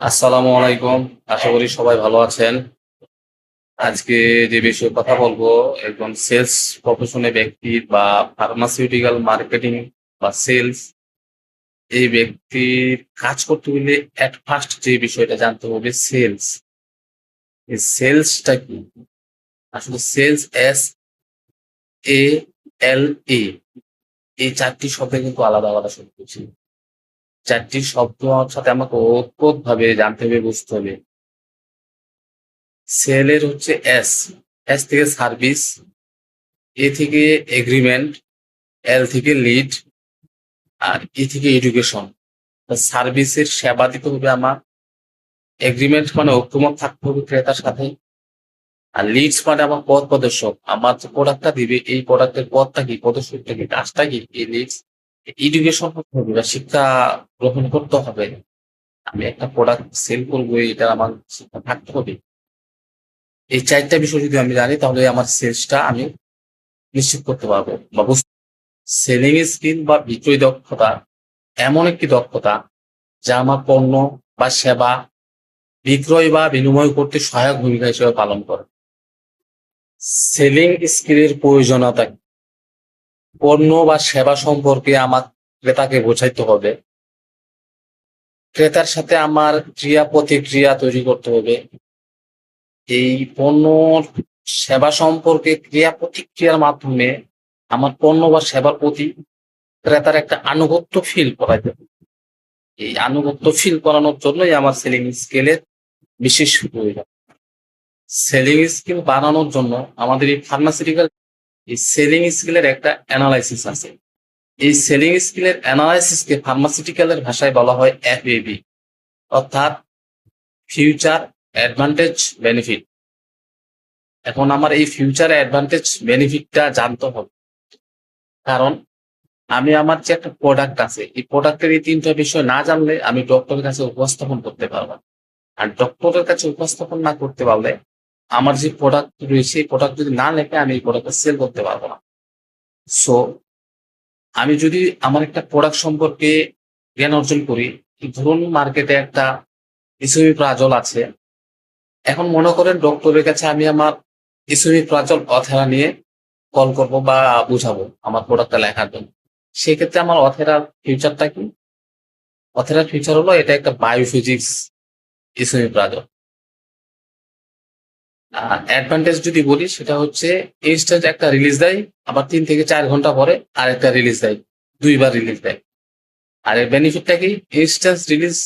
আসসালামু আলাইকুম। আশা করি সবাই ভালো আছেন। আজকে যে বিষয়ে কথা বলবো, একজন সেলস প্রফেশনে ব্যক্তি বা ফার্মাসিউটিক্যাল মার্কেটিং বা সেলস এই ব্যক্তির কাজ করতে হলে এট ফার্স্ট যে বিষয়টা জানতে হবে সেলস। এই সেলসটা কি? আসলে সেলস SALE এই ৪ টি শব্দ কিন্তু আলাদা, আলাদা শব্দ ছিল। ৪ টি শব্দর সাথে আমাকে ওতপ্রোতভাবে জানতে হবে, বুঝতে হবে। সেল এর হচ্ছে এস থেকে সার্ভিস, এ থেকে এগ্রিমেন্ট, এল থেকে লিড, আর ই থেকে এডুকেশন। সার্ভিসের সেবা দিতে হবে আমার, এগ্রিমেন্ট মানে ঐক্যমত থাকতে হবে ক্রেতার সাথে, আর লিডস মানে আমার পথ প্রদর্শক, আমার যে প্রোডাক্টটা দিবে এই প্রোডাক্টের পথটা কি, প্রদর্শকটা কি, কাজটা কি, এই লিডস। এডুকেশন করতে হবে বা শিক্ষা গ্রহণ করতে হবে। আমি একটা প্রোডাক্ট সেল করবো, এটা আমার শিক্ষা থাকতে হবে। এই ৪টা বিষয় যদি আমি জানি তাহলে আমার সেলসটা আমি নিশ্চিত করতে পারবো বা সেলিং স্কিল বা বিক্রয় দক্ষতা এমন একটি দক্ষতা যা আমার পণ্য বা সেবা বিক্রয় বা বিনিময় করতে সহায়ক ভূমিকা হিসেবে পালন করে। সেলিং স্কিলের প্রয়োজনীয়তা কি? পণ্য বা সেবা সম্পর্কে আমার ক্রেতাকে বোঝাইতে হবে, ক্রেতার সাথে আমার ক্রিয়া প্রতিক্রিয়া তৈরি করতে হবে, এই পণ্য সেবা সম্পর্কে ক্রিয়া প্রতিক্রিয়ার মাধ্যমে আমার পণ্য বা সেবার প্রতি ক্রেতার একটা আনুগত্য ফিল করাইতে হবে। এই আনুগত্য ফিল করানোর জন্যই আমার সেলিং স্কিলের বিশেষ প্রয়োজন। সেলিং স্কিল বানানোর জন্য আমাদের এই ফার্মাসিউটিক্যাল এই সেলিং স্কিলের একটা অ্যানালাইসিস আছে। এই সেলিং স্কিলের অ্যানালাইসিসকে ফার্মাসিউটিক্যালের ভাষায় বলা হয় FAB, অর্থাৎ ফিউচার অ্যাডভান্টেজ বেনিফিট। এখন আমার এই ফিউচার অ্যাডভান্টেজ বেনিফিটটা জানতে হবে, কারণ আমি আমার যে একটা প্রোডাক্ট আছে এই প্রোডাক্টের এই ৩টা বিষয় না জানলে আমি ডক্টরের কাছে উপস্থাপন করতে পারবো না। আর ডক্টরের কাছে উপস্থাপন না করতে পারলে আমার যে প্রোডাক্ট রয়েছে এই প্রোডাক্ট যদি না লেখে আমি এই প্রোডাক্টটা সেল করতে পারবো না। সো আমি যদি আমার একটা প্রোডাক্ট সম্পর্কে জ্ঞান অর্জন করি, ধরুন মার্কেটে একটা ইসোমিপ্রাজল আছে। এখন মনে করেন ডক্টরের কাছে আমি আমার ইসোমিপ্রাজল অথেরা নিয়ে কল করব বা বুঝাবো আমার প্রোডাক্টটা লেখার জন্য। সেক্ষেত্রে আমার অথেরার ফিউচারটা কি? অথেরার ফিউচার হলো এটা একটা বায়োফিজিক্স ইসোমিপ্রাজল। অ্যাডভান্টেজ যদি বলি সেটা হচ্ছে ইনস্ট্যান্ট একটা রিলিজ দেয়, আবার ৩ থেকে ৪ ঘন্টা পরে আরেকটা রিলিজ দেয়, ২ বার রিলিজ দেয়। আর এর বেনিফিটটা কি? Instant release